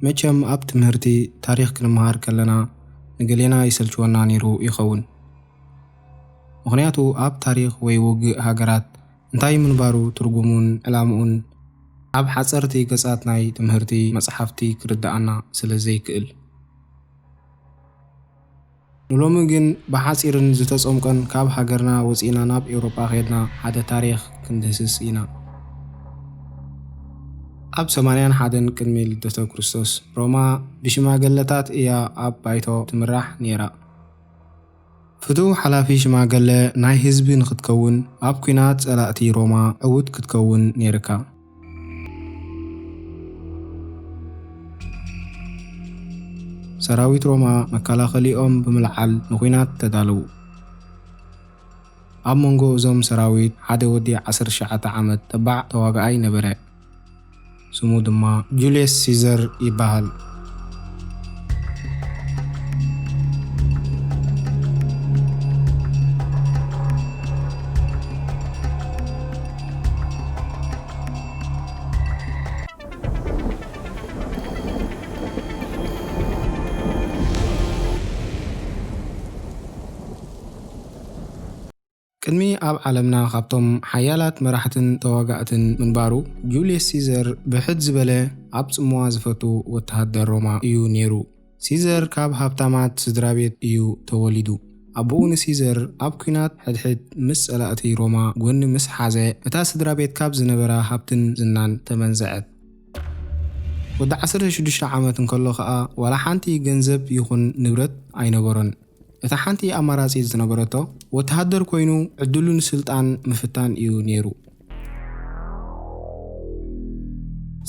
መቸም ኣብ ትምህርቲ ታሪክ ክንመሃር ከለና ንገሌና ይሰልችወና ነይሩ ይኸውን። ምክንያቱ ኣብ ታሪክ ወይ ውግእ ሃገራት እንታይ ምንባሩ ትርጉሙን ዕላምኡን ኣብ ሓፀርቲ ገጻት ናይ ትምህርቲ መጽሓፍቲ ክርዳኣና ስለ ዘይክእል። ንሎሚ ግን ብሓፂርን ዝተጸምቀን ካብ ሃገርና ወፂና ናብ ኤውሮጳ ኸድና ሓደ ታሪክ ክንድህስስ ኢና። ኣብ 81 ቅድሚ ልደተ ክርስቶስ ሮማ ብሽማገለታት እያ ኣብ ባይቶ ትምራሕ ነይራ። ፍቱው ሓላፊ ሽማገለ ናይ ህዝቢ ንኽትከውን ኣብ ኩናት ጸላእቲ ሮማ ዕዉት ክትከውን ነይርካ። ሰራዊት ሮማ መከላኸሊኦም ብምልዓል ንኩናት ተዳለዉ። ኣብ መንጎ እዞም ሰራዊት ሓደ ወዲ 19 ዓመት ተባዕ ተዋጋኣይ ነበረ። ስሙ ድማ ጁልየስ ሲዘር ይበሃል። ቅድሚ ኣብ ዓለምና ካብቶም ሓያላት መራሕትን ተዋጋእትን ምንባሩ ጁልየስ ሲዘር ብሕድ ዝበለ ኣብ ጽምዋ ዝፈቱ ወተሃደር ሮማ እዩ ነይሩ። ሲዘር ካብ ሃብታማት ስድራ ቤት እዩ ተወሊዱ። ኣቦኡ ንሲዘር ኣብ ኩናት ሕድሕድ ምስ ጸላእቲ ሮማ ጎኒ ምስ ሓዘ እታ ስድራ ቤት ካብ ዝነበራ ሃብትን ዝናን ተመንዘዐት። ወዲ 16 ዓመት እንከሎ ከዓ ዋላ ሓንቲ ገንዘብ ይኹን ንብረት ኣይነበሮን። እታ ሓንቲ ኣማራጺት ዝነበረቶ ወተሃደር ኮይኑ ዕድሉን ስልጣን ምፍታን እዩ ነይሩ።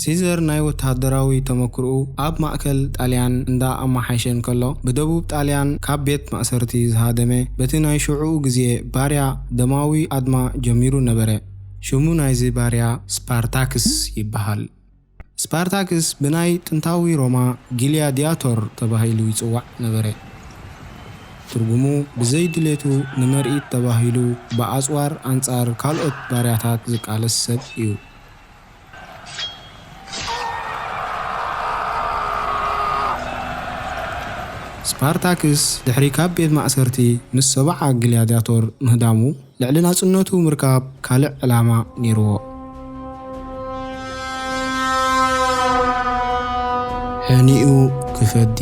ሲዘር ናይ ወተሃደራዊ ተመክርኡ ኣብ ማእከል ጣልያን እንዳ ኣማሓይሸን ከሎ ብደቡብ ጣልያን ካብ ቤት ማእሰርቲ ዝሃደመ በቲ ናይ ሽዑኡ ግዜ ባርያ ደማዊ ኣድማ ጀሚሩ ነበረ። ሽሙ ናይዚ ባርያ ስፓርታክስ ይበሃል። ስፓርታክስ ብናይ ጥንታዊ ሮማ ግሊያዲያቶር ተባሂሉ ይጽዋዕ ነበረ። ትርጉሙ ብዘይ ድሌቱ ንመርኢት ተባሂሉ ብኣጽዋር ኣንጻር ካልኦት ባርያታት ዝቃለስ ሰብ እዩ። ስፓርታክስ ድሕሪ ካብ ቤት ማእሰርቲ ምስ 70 ግሊያዲያቶር ምህዳሙ ልዕሊ ናጽነቱ ምርካብ ካልእ ዕላማ ነይርዎ። ሕኒኡ ክፈዲ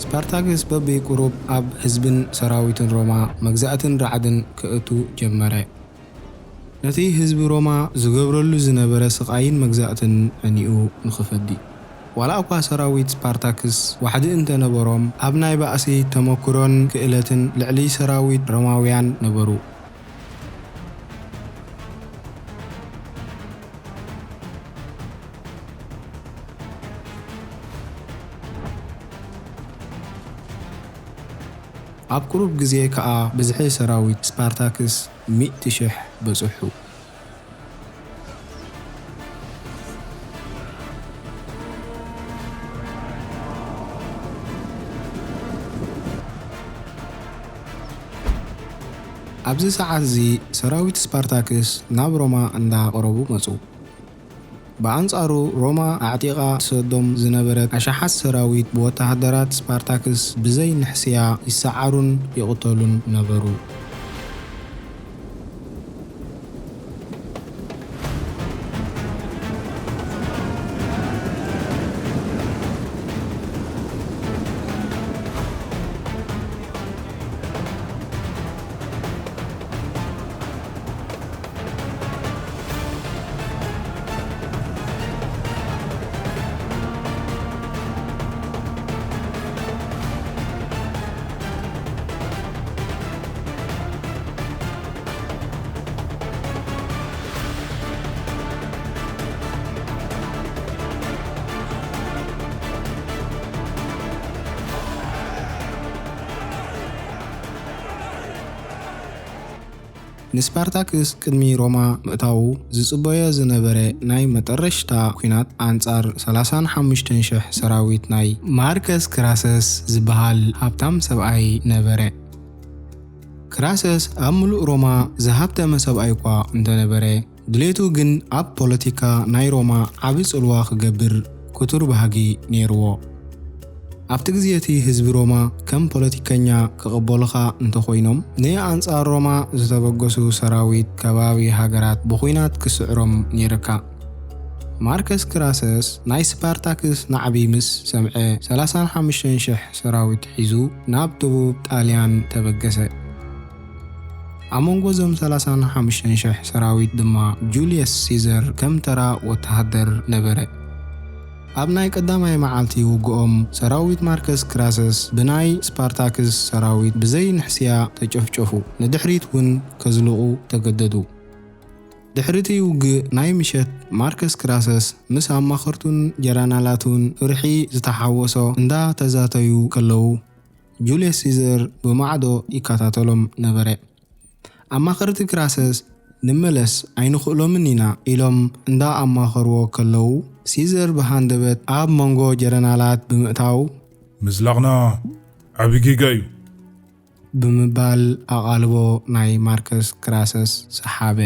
ስፓርታክስ በቢ ቁሩብ ኣብ ህዝብን ሰራዊትን ሮማ መግዛእትን ረዓድን ክእቱ ጀመረ። ነቲ ህዝቢ ሮማ ዝገብረሉ ዝነበረ ስቃይን መግዛእትን ዕኒኡ ንኽፈዲ። ዋላ እኳ ሰራዊት ስፓርታክስ ዋሕዲ እንተነበሮም ኣብ ናይ ባእሲ ተመክሮን ክእለትን ልዕሊ ሰራዊት ሮማውያን ነበሩ። ኣብ ቁሩብ ግዜ ከዓ ብዝሒ ሰራዊት ስፓርታክስ 100,000 በጽሑ። ኣብዚ ሰዓት እዚ ሰራዊት ስፓርታክስ ናብ ሮማ እንዳቀረቡ መጹ። በአንጻሩ ሮማ አዕጢቃ ትሰዶም ዝነበረት አሻሓት ሰራዊት ብወታደራት ስፓርታክስ ብዘይ ንሕስያ ይሰዓሩን ይቕተሉን ነበሩ። ንስፓርታክስ ቅድሚ ሮማ ምእታው ዝጽበዮ ዝነበረ ናይ መጠረሽታ ኩናት አንጻር 35,000 ሰራዊት ናይ ማርከስ ክራሰስ ዝበሃል ሃብታም ሰብኣይ ነበረ። ክራሰስ ኣብ ሙሉእ ሮማ ዝሃብተመ ሰብኣይ እኳ እንተነበረ ድሌቱ ግን ኣብ ፖለቲካ ናይ ሮማ ዓቢ ጽልዋ ክገብር ኩቱር ባህጊ ነይርዎ። ኣብቲ ግዜቲ ህዝቢ ሮማ ከም ፖለቲከኛ ክቕበሉኻ እንተኾይኖም ንኣንጻር ሮማ ዝተበገሱ ሰራዊት ከባቢ ሃገራት ብኹናት ክስዕሮም ነይርካ። ማርከስ ክራሰስ ናይ ስፓርታክስ ናዕቢ ምስ ሰምዐ 35,000 ሰራዊት ሒዙ ናብ ደቡብ ጣልያን ተበገሰ። ኣብ መንጎ እዞም 35,000 ሰራዊት ድማ ጁልየስ ሲዘር ከም ተራ ወታደር ነበረ። ኣብ ናይ ቀዳማይ መዓልቲ ውግኦም ሰራዊት ማርከስ ክራሰስ ብናይ ስፓርታክስ ሰራዊት ብዘይ ንሕስያ ተጨፍጨፉ፣ ንድሕሪት እውን ከዝልቑ ተገደዱ። ድሕሪቲ ውግእ ናይ ምሸት ማርከስ ክራሰስ ምስ ኣማኸርቱን ጀነራላቱን ፍርሒ ዝተሓወሶ እንዳተዛተዩ ከለዉ ጁልየስ ሲዘር ብማዕዶ ይከታተሎም ነበረ። ኣማኸርቲ ክራሰስ ንመለስ ኣይንኽእሎምን ኢና ኢሎም እንዳኣማኸርዎ ከለዉ ሲዘር ብሃንደበት ኣብ መንጎ ጀነራላት ብምእታው ምዝላቕና ዓቢ ጌጋ እዩ ብምባል ኣቓልቦ ናይ ማርከስ ክራሰስ ሰሓበ።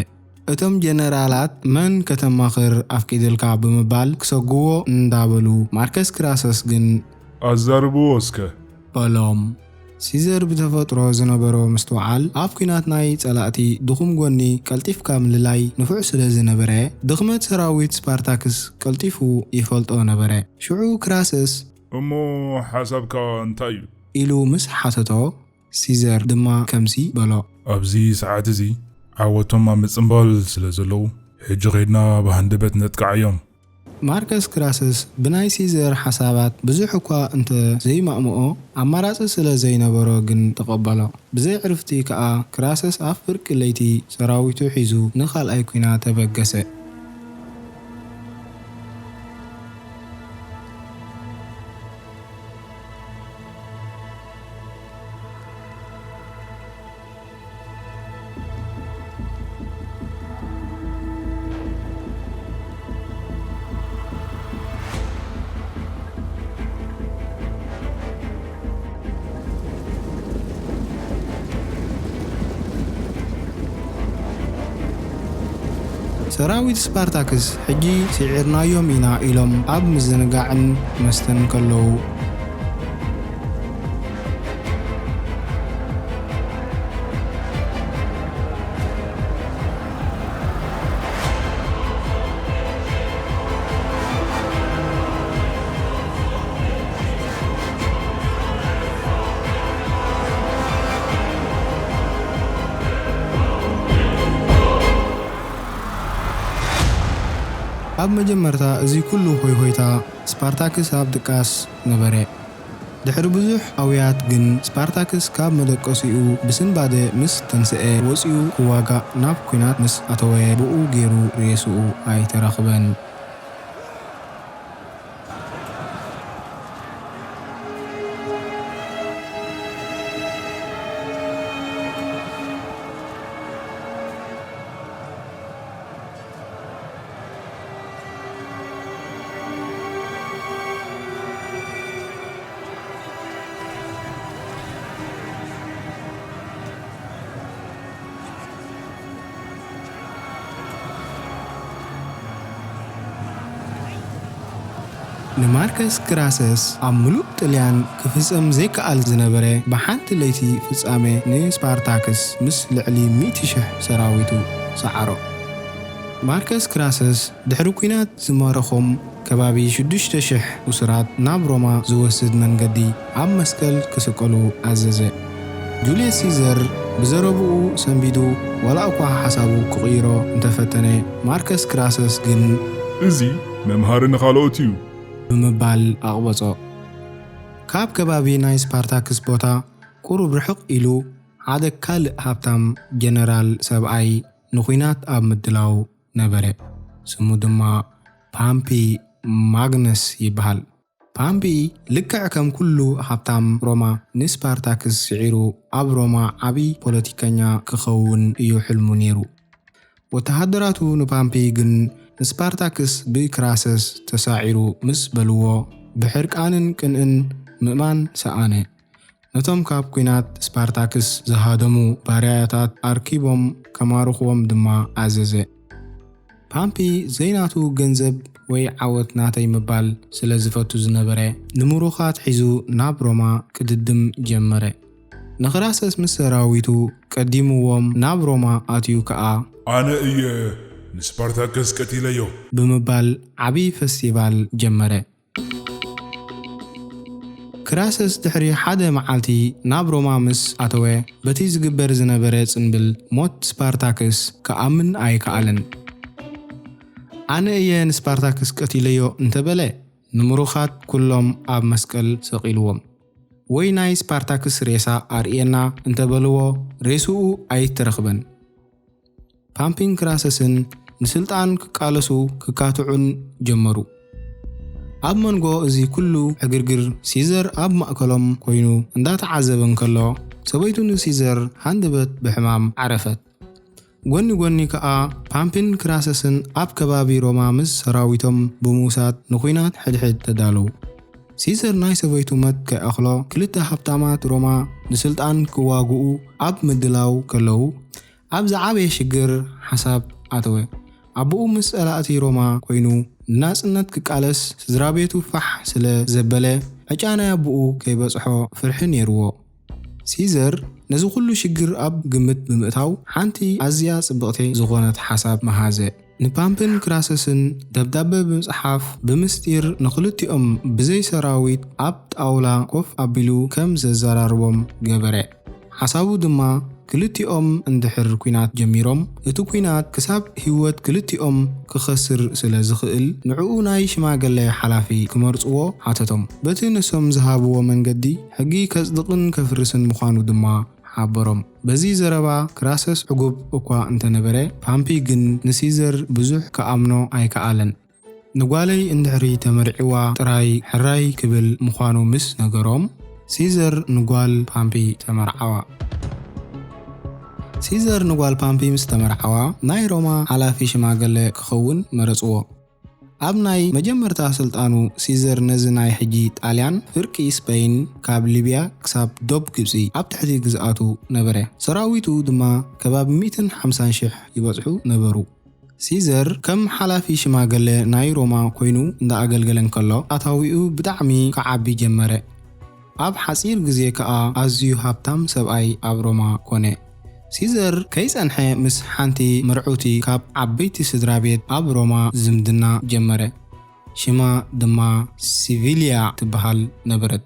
እቶም ጀነራላት መን ከተማኽር ኣፍቂድልካ ብምባል ክሰግዎ እንዳበሉ ማርከስ ክራሰስ ግን ኣዛርብዎ እስከ በሎም። ሲዘር ብተፈጥሮ ዝነበሮ ምስትውዓል ኣብ ኩናት ናይ ጸላእቲ ድኹም ጎኒ ቀልጢፍካ ምልላይ ንፉዕ ስለ ዝነበረ ድኽመት ሰራዊት ስፓርታክስ ቀልጢፉ ይፈልጦ ነበረ። ሽዑ ክራሰስ እሞ ሓሳብካ እንታይ እዩ ኢሉ ምስ ሓተቶ ሲዘር ድማ ከምሲ በሎ። ኣብዚ ሰዓት እዚ ዓወቶም ኣብ ምጽምባል ስለ ዘለዉ ሕጂ ኸይድና ብሃንደበት ነጥቃዕዮም። ማርከስ ክራሰስ ብናይ ሲዘር ሓሳባት ብዙሕ እኳ እንተ ዘይማእምኦ ኣማራፂ ስለ ዘይነበሮ ግን ተቐበሎ። ብዘይ ዕርፍቲ ከዓ ክራሰስ ኣብ ፍርቂ ለይቲ ሰራዊቱ ሒዙ ንኻልኣይ ኩናት ተበገሰ። ሰራዊት ስፓርታክስ ሕጂ ሲዒርናዮም ኢና ኢሎም ኣብ ምዝንጋዕን መስተን ከለዉ ኣብ መጀመርታ እዚ ኩሉ ሆይሆይታ ስፓርታክስ ኣብ ድቃስ ነበረ። ድሕሪ ብዙሕ ኣውያት ግን ስፓርታክስ ካብ መደቀሲኡ ብስንባደ ምስ ተንስአ ወፂኡ ክዋጋእ ናብ ኩናት ምስ ኣተወ ብኡ ገይሩ ርእስኡ ኣይተረኽበን። ንማርከስ ክራሰስ ኣብ ምሉእ ጥልያን ክፍጸም ዘይከኣል ዝነበረ ብሓንቲ ለይቲ ፍጻሜ ንስፓርታክስ ምስ ልዕሊ 100,000 ሰራዊቱ ሰዓሮ። ማርከስ ክራሰስ ድሕሪ ኩናት ዝመረኾም ከባቢ 6,000 እስራት ናብ ሮማ ዝወስድ መንገዲ ኣብ መስቀል ክስቀሉ ኣዘዘ። ጁልየስ ሲዘር ብዘረብኡ ሰንቢዱ ወላ እኳ ሓሳቡ ክቕይሮ እንተፈተነ ማርከስ ክራሰስ ግን እዚ መምሃሪ ንኻልኦት እዩ ብምባል ኣቕበጾ። ካብ ከባቢ ናይ ስፓርታክስ ቦታ ቁሩብ ርሕቕ ኢሉ ሓደ ካልእ ሃብታም ጀነራል ሰብኣይ ንኹናት ኣብ ምድላው ነበረ። ስሙ ድማ ፓምፒ ማግነስ ይበሃል። ፓምፒ ልክዕ ከም ኩሉ ሃብታም ሮማ ንስፓርታክስ ስዒሩ ኣብ ሮማ ዓብይ ፖለቲከኛ ክኸውን እዩ ሕልሙ ነይሩ። ወተሃደራቱ ንፓምፒ ግን ንስፓርታክስ ብክራሰስ ተሳዒሩ ምስ በልዎ ብሕርቃንን ቅንእን ምእማን ሰኣነ። ነቶም ካብ ኩናት ስፓርታክስ ዝሃደሙ ባርያታት ኣርኪቦም ከማርኽዎም ድማ ኣዘዘ። ፓምፒ ዘይናቱ ገንዘብ ወይ ዓወት ናተይ ምባል ስለ ዝፈቱ ዝነበረ ንምሩኻት ሒዙ ናብ ሮማ ክድድም ጀመረ። ንክራሰስ ምስ ሰራዊቱ ቀዲምዎም ናብ ሮማ ኣትዩ ከኣ ኣነ እየ ንስፓርታክስ ቀቲለዮ ብምባል ዓብይ ፌስቲቫል ጀመረ። ክራሰስ ድሕሪ ሓደ መዓልቲ ናብ ሮማ ምስ ኣተወ በቲ ዝግበር ዝነበረ ጽንብል ሞት ስፓርታክስ ከኣምን ኣይከኣልን። ኣነ እየ ንስፓርታክስ ቀቲለዮ እንተበለ ንምሩኻት ኩሎም ኣብ መስቀል ሰቂልዎም፣ ወይ ናይ ስፓርታክስ ሬሳ ኣርኤና እንተበልዎ ሬስኡ ኣይትረኽበን። ፓምፒን ክራሰስን ንስልጣን ክቃለሱ ክካትዑን ጀመሩ። ኣብ መንጎ እዚ ኩሉ ዕግርግር ሲዘር ኣብ ማእከሎም ኮይኑ እንዳተዓዘበን ከሎ ሰበይቱ ንሲዘር ሃንደበት ብሕማም ዓረፈት። ጎኒ ጎኒ ከኣ ፓምፒን ክራሰስን ኣብ ከባቢ ሮማ ምስ ሰራዊቶም ብምውሳድ ንኹናት ሕድሕድ ተዳለዉ። ሲዘር ናይ ሰበይቱ መት ከይኣኽሎ ክልተ ሃብታማት ሮማ ንስልጣን ክዋግኡ ኣብ ምድላው ከለዉ ኣብ ዝዓበየ ሽግር ሓሳብ ኣተወ። ኣቦኡ ምስ ጸላእቲ ሮማ ኮይኑ ንናጽነት ክቃለስ ስድራ ቤቱ ፋሕ ስለ ዘበለ ዕጫናይ ኣቦኡ ከይበጽሖ ፍርሒ ነይርዎ። ሲዘር ነዚ ኩሉ ሽግር ኣብ ግምት ብምእታው ሓንቲ ኣዝያ ጽብቕቲ ዝኾነት ሓሳብ መሃዘ። ንፓምፒን ክራሰስን ደብዳቤ ብምጽሓፍ ብምስጢር ንኽልቲኦም ብዘይ ሰራዊት ኣብ ጣውላ ኮፍ ኣቢሉ ከም ዘዘራርቦም ገበረ። ሓሳቡ ድማ ክልቲኦም እንድሕር ኩናት ጀሚሮም እቲ ኩናት ክሳብ ህይወት ክልቲኦም ክኸስር ስለ ዝኽእል ንዕኡ ናይ ሽማግለ ሓላፊ ክመርጽዎ ሓተቶም። በቲ ንሶም ዝሃብዎ መንገዲ ሕጊ ከጽድቕን ከፍርስን ምዃኑ ድማ ሓበሮም። በዚ ዘረባ ክራሰስ ዕጉብ እኳ እንተነበረ ፓምፒ ግን ንሲዘር ብዙሕ ከኣምኖ ኣይከኣለን። ንጓለይ እንድሕሪ ተመርዒዋ ጥራይ ሕራይ ክብል ምዃኑ ምስ ነገሮም ሲዘር ንጓል ፓምፒ ተመርዓዋ። ሲዘር ንጓል ፓምፒ ምስ ተመርዓዋ ናይ ሮማ ሓላፊ ሽማግለ ክኸውን መረጽዎ። ኣብ ናይ መጀመርታ ስልጣኑ ሲዘር ነዚ ናይ ሕጂ ጣልያን ፍርቂ ስፔን ካብ ሊብያ ክሳብ ዶብ ግብፂ ኣብ ትሕቲ ግዝኣቱ ነበረ። ሰራዊቱ ድማ ከባቢ 150,000 ይበጽሑ ነበሩ። ሲዘር ከም ሓላፊ ሽማግለ ናይ ሮማ ኮይኑ እንዳኣገልገለን ከሎ ኣታዊኡ ብጣዕሚ ከዓቢ ጀመረ። ኣብ ሓፂር ግዜ ከኣ ኣዝዩ ሃብታም ሰብኣይ ኣብ ሮማ ኮነ። ሲዘር ከይጸንሐ ምስ ሓንቲ መርዑቲ ካብ ዓበይቲ ስድራ ቤት ኣብ ሮማ ዝምድና ጀመረ። ሽማ ድማ ሲቪልያ ትበሃል ነበረት።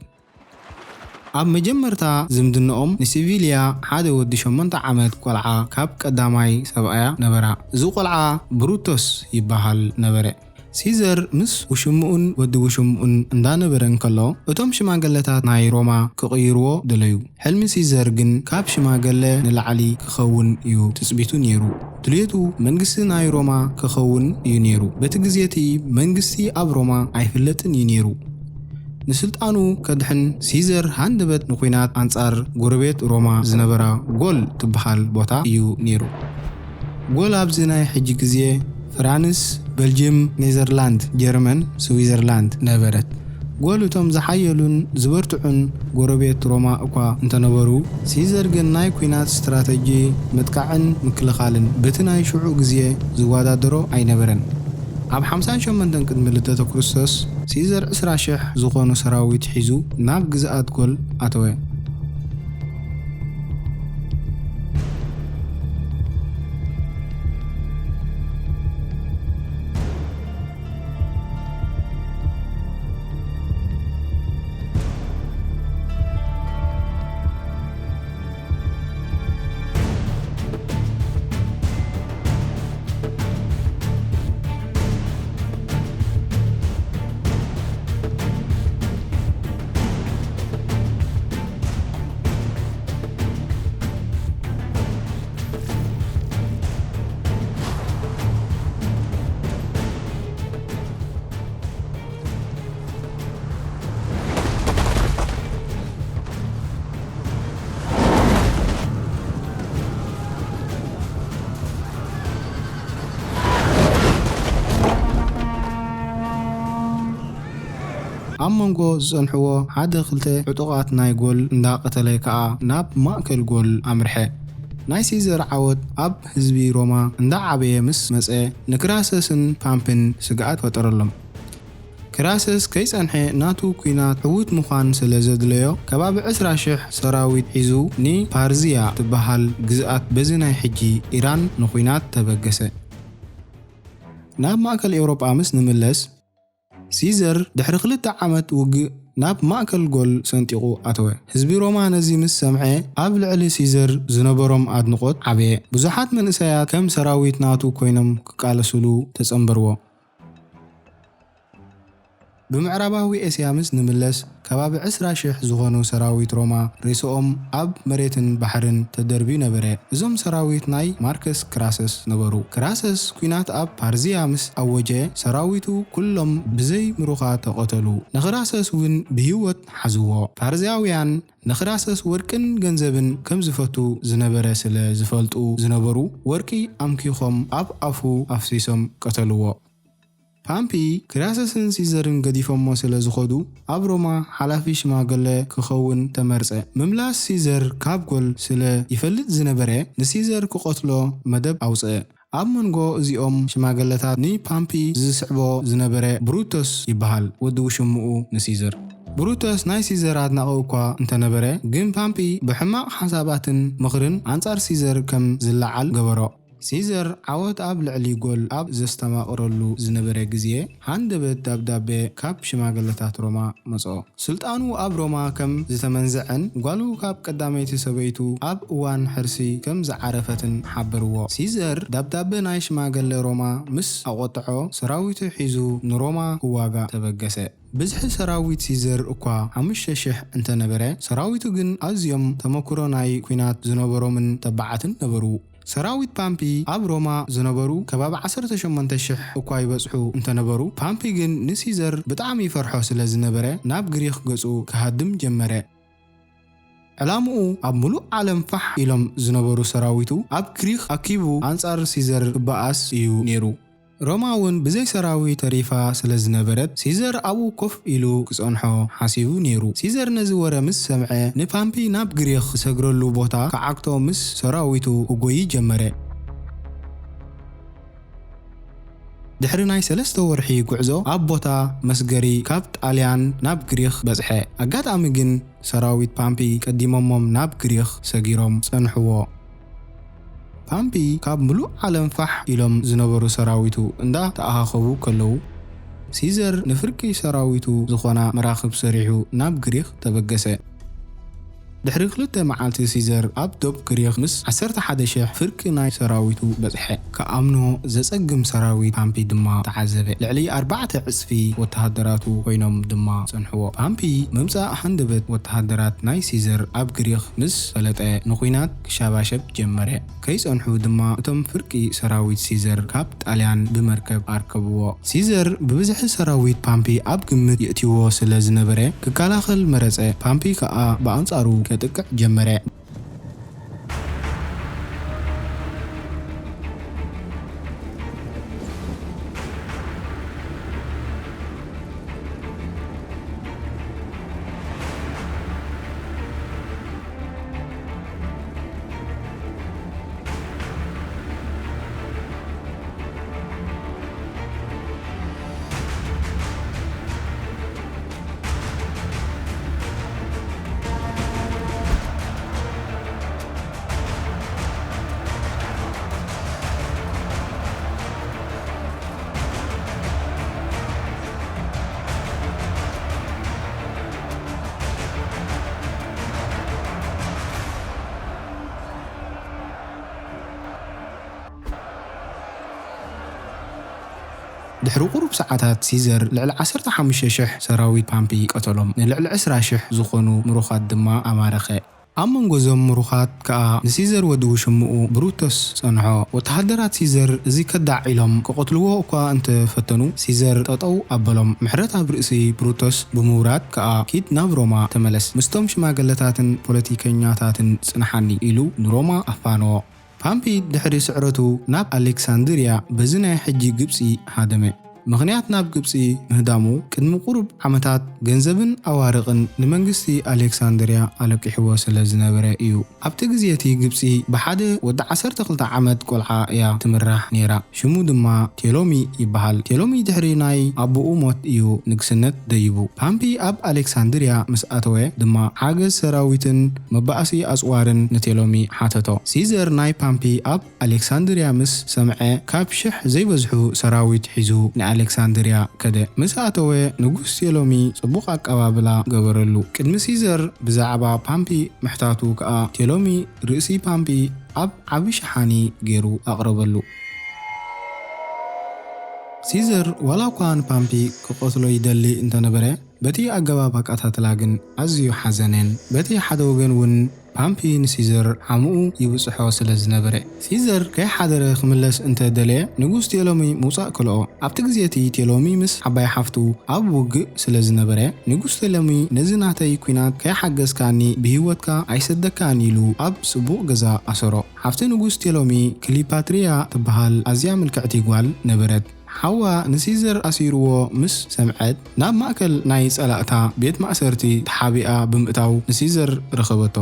ኣብ መጀመርታ ዝምድንኦም ንሲቪልያ ሓደ ወዲ 8 ዓመት ቆልዓ ካብ ቀዳማይ ሰብኣያ ነበራ። እዚ ቆልዓ ብሩቶስ ይበሃል ነበረ። ሲዘር ምስ ውሽሙኡን ወዲ ውሽሙኡን እንዳነበረን ከሎ እቶም ሽማግለታት ናይ ሮማ ክቕይርዎ ደለዩ። ሕልሚ ሲዘር ግን ካብ ሽማግለ ንላዕሊ ክኸውን እዩ ትጽቢቱ ነይሩ። ድልየቱ መንግስቲ ናይ ሮማ ክኸውን እዩ ነይሩ። በቲ ግዜቲ መንግስቲ ኣብ ሮማ ኣይፍለጥን እዩ ነይሩ። ንስልጣኑ ከድሕን ሲዘር ሃንደበት ንኹናት አንጻር ጎረቤት ሮማ ዝነበራ ጎል ትበሃል ቦታ እዩ ነይሩ። ጎል ኣብዚ ናይ ሕጂ ግዜ ፍራንስ፣ ቤልጅየም፣ ኔዘርላንድ፣ ጀርመን፣ ስዊዘርላንድ ነበረት። ጎል እቶም ዝሓየሉን ዝበርትዑን ጎረቤት ሮማ እኳ እንተነበሩ ሲዘር ግን ናይ ኩናት ስትራቴጂ ምጥቃዕን ምክልኻልን በቲ ናይ ሽዑ ግዜ ዝወዳደሮ ኣይነበረን። ኣብ 58 ቅድሚ ልደተ ክርስቶስ ሲዘር 20,000 ዝኾኑ ሰራዊት ሒዙ ናብ ግዝኣት ጎል ኣተወ። ኣብ መንጎ ዝጸንሕዎ ሓደ ክልተ ዕጡቓት ናይ ጎል እንዳቐተለ ከዓ ናብ ማእከል ጎል ኣምርሐ። ናይ ሲዘር ዓወት ኣብ ህዝቢ ሮማ እንዳዓበየ ምስ መጸ ንክራሰስን ፓምፕን ስግኣት ፈጠረሎም። ክራሰስ ከይጸንሐ ናቱ ኩናት ዕዉት ምዃን ስለ ዘድለዮ ከባቢ 20,000 ሰራዊት ሒዙ ንፓርዚያ ትበሃል ግዝኣት በዚ ናይ ሕጂ ኢራን ንኩናት ተበገሰ። ናብ ማእከል ኤውሮጳ ምስ ንምለስ ሲዘር ድሕሪ 2 ዓመት ውግእ ናብ ማእከል ጎል ሰንጢቑ ኣተወ። ህዝቢ ሮማ ነዚ ምስ ሰምዐ ኣብ ልዕሊ ሲዘር ዝነበሮም ኣድንቖት ዓበየ። ብዙሓት መንእሰያት ከም ሰራዊት ናቱ ኮይኖም ክቃለስሉ ተጸንበርዎ። ብምዕራባዊ ኤስያ ምስ ንምለስ ከባቢ 20,000 ዝኾኑ ሰራዊት ሮማ ርእሶኦም ኣብ መሬትን ባሕርን ተደርቢ ነበረ። እዞም ሰራዊት ናይ ማርከስ ክራሰስ ነበሩ። ክራሰስ ኩናት ኣብ ፓርዚያ ምስ ኣወጀ ሰራዊቱ ኩሎም ብዘይ ምሩኻት ተቐተሉ። ንክራሰስ እውን ብህይወት ሓዝዎ። ፓርዚያውያን ንክራሰስ ወርቅን ገንዘብን ከም ዝፈቱ ዝነበረ ስለ ዝፈልጡ ዝነበሩ ወርቂ ኣምኪኾም ኣብ ኣፉ ኣፍሲሶም ቀተልዎ። ፓምፒ ክራሰስን ሲዘርን ገዲፎሞ ስለ ዝኸዱ ኣብ ሮማ ሓላፊ ሽማግለ ክኸውን ተመርጸ። ምምላስ ሲዘር ካብ ጎል ስለ ይፈልጥ ዝነበረ ንሲዘር ክቆትሎ መደብ ኣውፅአ። ኣብ መንጎ እዚኦም ሽማግለታት ንፓምፒ ዝስዕቦ ዝነበረ ብሩቶስ ይበሃል፣ ወዲ ውሽምኡ ንሲዘር። ብሩቶስ ናይ ሲዘር ኣድናቂ እኳ እንተነበረ ግን ፓምፒ ብሕማቕ ሓሳባትን ምኽርን ኣንጻር ሲዘር ከም ዝለዓል ገበሮ። ሲዘር ዓወት ኣብ ልዕሊ ጎል ኣብ ዘስተማቕረሉ ዝነበረ ግዜ ሃንደበት ዳብዳቤ ካብ ሽማግለታት ሮማ መጽኦ። ስልጣኑ ኣብ ሮማ ከም ዝተመንዘዐን ጓሉ ካብ ቀዳመይቲ ሰበይቱ ኣብ እዋን ሕርሲ ከም ዝዓረፈትን ሓበርዎ። ሲዘር ዳብዳቤ ናይ ሽማግለ ሮማ ምስ ኣቆጥዖ ሰራዊቱ ሒዙ ንሮማ ክዋጋ ተበገሰ። ብዝሒ ሰራዊት ሲዘር እኳ 5,000 እንተነበረ ሰራዊቱ ግን ኣዝዮም ተመክሮ ናይ ኩናት ዝነበሮምን ተባዓትን ነበሩ። ሰራዊት ፓምፒ ኣብ ሮማ ዝነበሩ ከባቢ 18,000 እኳ ይበጽሑ እንተነበሩ ፓምፒ ግን ንሲዘር ብጣዕሚ ይፈርሖ ስለ ዝነበረ ናብ ግሪክ ገጹ ክሃድም ጀመረ። ዕላምኡ ኣብ ሙሉእ ዓለም ፋሕ ኢሎም ዝነበሩ ሰራዊቱ ኣብ ግሪክ ኣኪቡ ኣንጻር ሲዘር ክበኣስ እዩ ነይሩ። ሮማ እውን ብዘይ ሰራዊት ተሪፋ ስለ ዝነበረት ሲዘር ኣብኡ ኮፍ ኢሉ ክጸንሖ ሓሲቡ ነይሩ። ሲዘር ነዚ ወረ ምስ ሰምዐ ንፓምፒ ናብ ግሪክ ዝሰግረሉ ቦታ ከዓግቶ ምስ ሰራዊቱ ክጎይ ጀመረ። ድሕሪ ናይ 3 ወርሒ ጉዕዞ ኣብ ቦታ መስገሪ ካብ ጣልያን ናብ ግሪክ በጽሐ። ኣጋጣሚ ግን ሰራዊት ፓምፒ ቀዲሞሞም ናብ ግሪክ ሰጊሮም ጸንሕዎ። ፓምፒ ካብ ሙሉእ ዓለም ፋሕ ኢሎም ዝነበሩ ሰራዊቱ እንዳ ተኣኻኸቡ ከለዉ ሲዘር ንፍርቂ ሰራዊቱ ዝኾና መራኽብ ሰሪሑ ናብ ግሪክ ተበገሰ። ድሕሪ 2 መዓልቲ ሲዘር ኣብ ዶብ ግሪክ ምስ 11,000 ፍርቂ ናይ ሰራዊቱ በጽሐ። ከኣምኖ ዘጸግም ሰራዊት ፓምፒ ድማ ተዓዘበ። ልዕሊ 4 ዕጽፊ ወተሃደራቱ ኮይኖም ድማ ጸንሕዎ። ፓምፒ መምጻእ ሃንደበት ወተሃደራት ናይ ሲዘር ኣብ ግሪክ ምስ ፈለጠ ንኩናት ክሻባሸብ ጀመረ። ከይጸንሑ ድማ እቶም ፍርቂ ሰራዊት ሲዘር ካብ ጣልያን ብመርከብ ኣርከብዎ። ሲዘር ብብዝሒ ሰራዊት ፓምፒ ኣብ ግምት የእትይዎ ስለ ዝነበረ ክከላኸል መረጸ። ፓምፒ ከዓ ብኣንጻሩ ከጥቅዕ ጀመረ። ድሕሪ ቁሩብ ሰዓታት ሲዘር ልዕሊ 15,000 ሰራዊት ፓምፒ ቀተሎም ንልዕሊ 20,000 ዝኾኑ ምሩኻት ድማ ኣማረኸ። ኣብ መንጎዞም ምሩኻት ከዓ ንሲዘር ወዲ ውሽምኡ ብሩቶስ ጸንሖ። ወተሃደራት ሲዘር እዚ ከዳዕ ኢሎም ክቐትልዎ እኳ እንተፈተኑ ሲዘር ጠጠው ኣበሎም። ምሕረት ኣብ ርእሲ ብሩቶስ ብምውራድ ከዓ ኪድ ናብ ሮማ ተመለስ፣ ምስቶም ሽማግለታትን ፖለቲከኛታትን ጽንሓኒ ኢሉ ንሮማ ኣፋንዎ። ፓምፒ ድሕሪ ስዕረቱ ናብ ኣሌክሳንድርያ በዚ ናይ ሕጂ ግብፂ ሃደመ። ምኽንያት ናብ ግብፂ ምህዳሙ ቅድሚ ቁሩብ ዓመታት ገንዘብን ኣዋርቕን ንመንግስቲ ኣሌክሳንድርያ ኣለቂሕዎ ስለ ዝነበረ እዩ። ኣብቲ ግዜ እቲ ግብፂ ብሓደ ወዲ 12 ዓመት ቆልዓ እያ ትምራሕ ነይራ። ሽሙ ድማ ቴሎሚ ይበሃል። ቴሎሚ ድሕሪ ናይ ኣቦኡ ሞት እዩ ንግስነት ደይቡ። ፓምፒ ኣብ ኣሌክሳንድርያ ምስ ኣተወ ድማ ሓገዝ ሰራዊትን መባእሲ ኣጽዋርን ንቴሎሚ ሓተቶ። ሲዘር ናይ ፓምፒ ኣብ ኣሌክሳንድርያ ምስ ሰምዐ ካብ 1000 ዘይበዝሑ ሰራዊት ሒዙ ኣሌክሳንድርያ ከደ። ምስ ኣተወ ንጉስ ቴሎሚ ጽቡቕ ኣቀባብላ ገበረሉ። ቅድሚ ሲዘር ብዛዕባ ፓምፒ ምሕታቱ ከዓ ቴሎሚ ርእሲ ፓምፒ ኣብ ዓቢ ሸሓኒ ገይሩ ኣቕረበሉ። ሲዘር ዋላ እኳ ንፓምፒ ክቆትሎ ይደሊ እንተነበረ በቲ ኣገባብ ኣቃታትላ ግን ኣዝዩ ሓዘነን። በቲ ሓደ ወገን እውን ፓምፒ ንሲዘር ሓሙኡ ይብጽሖ ስለ ዝነበረ ሲዘር ከይሓደረ ክምለስ እንተደለየ ንጉስ ቴሎሚ ምውፃእ ክልኦ። ኣብቲ ግዜ እቲ ቴሎሚ ምስ ዓባይ ሓፍቱ ኣብ ውግእ ስለ ዝነበረ ንጉስ ቴሎሚ ነዚ ናተይ ኩናት ከይሓገዝካኒ ብሂወትካ ኣይሰደካን ኢሉ ኣብ ጽቡቕ ገዛ ኣሰሮ። ሓፍቲ ንጉስ ቴሎሚ ክሊፓትሪያ ትበሃል ኣዝያ ምልክዕቲ ጓል ነበረት። ሓዋ ንሲዘር ኣሲርዎ ምስ ሰምዐት ናብ ማእከል ናይ ጸላእታ ቤት ማእሰርቲ ተሓቢኣ ብምእታው ንሲዘር ረኸበቶ።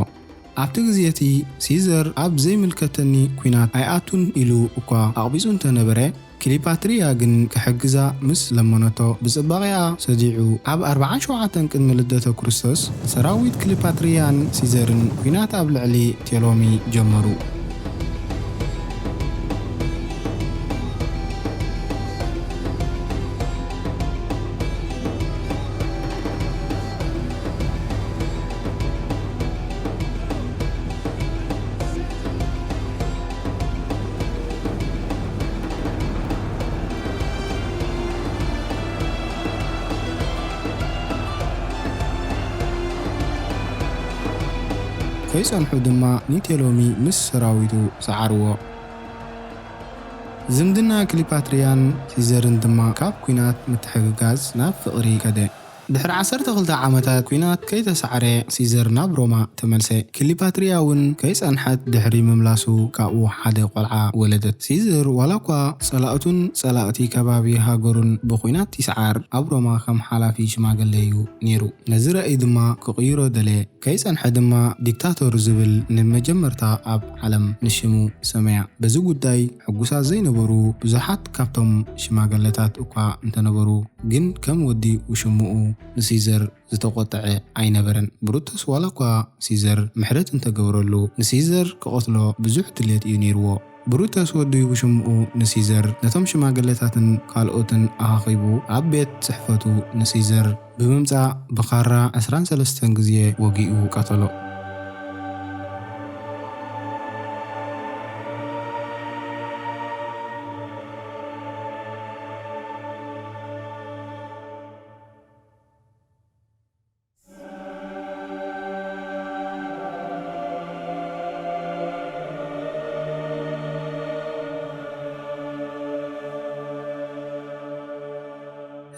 ኣብቲ ግዜ እቲ ሲዘር ኣብ ዘይምልከተኒ ኩናት ኣይኣቱን ኢሉ እኳ ኣቕቢጹ እንተነበረ ክሊፓትሪያ ግን ክሕግዛ ምስ ለመነቶ ብጽባቕያ ሰዲዑ ኣብ 47 ቅድሚ ልደተ ክርስቶስ ሰራዊት ክሊፓትሪያን ሲዘርን ኩናት ኣብ ልዕሊ ቴሎሚ ጀመሩ። ከይጸንሑ ድማ ንቴሎሚ ምስ ሰራዊቱ ሰዓርዎ። ዝምድና ክሊፓትሪያን ሲዘርን ድማ ካብ ኩናት ምትሕግጋዝ ናብ ፍቕሪ ከደ። ድሕሪ 12 ዓመታት ኩናት ከይተሰዓረ ሲዘር ናብ ሮማ ተመልሰ። ክሊፓትሪያ እውን ከይጸንሐት ድሕሪ ምምላሱ ካብኡ ሓደ ቆልዓ ወለደት። ሲዘር ዋላ እኳ ጸላእቱን ጸላእቲ ከባቢ ሃገሩን ብኩናት ይሰዓር ኣብ ሮማ ከም ሓላፊ ሽማግለ እዩ ነይሩ። ነዚ ረእይ ድማ ክቕይሮ ደለየ። ከይጸንሐ ድማ ዲክታቶር ዝብል ንመጀመርታ ኣብ ዓለም ንሽሙ ሰመያ። በዚ ጉዳይ ሕጉሳት ዘይነበሩ ብዙሓት ካብቶም ሽማግለታት እኳ እንተነበሩ ግን ከም ወዲ ውሽምኡ ንሲዘር ዝተቆጠዐ ኣይነበረን። ብሩቶስ ዋላ እኳ ሲዘር ምሕረት እንተገበረሉ ንሲዘር ክቆትሎ ብዙሕ ድሌት እዩ ነይርዎ። ብሩቶስ ወዲ ውሽምኡ ንሲዘር ነቶም ሽማግለታትን ካልኦትን ኣኻኺቡ ኣብ ቤት ጽሕፈቱ ንሲዘር ብምምጻእ ብኻራ 13 ግዜ ወጊኡ ቀተሎ።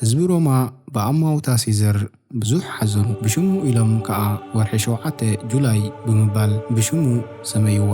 ህዝቢ ሮማ ብኣማውታ ሲዘር ብዙሕ ሓዘኑ። ብሽሙ ኢሎም ከዓ ወርሒ 7 ጁላይ ብምባል ብሽሙ ሰመይዋ።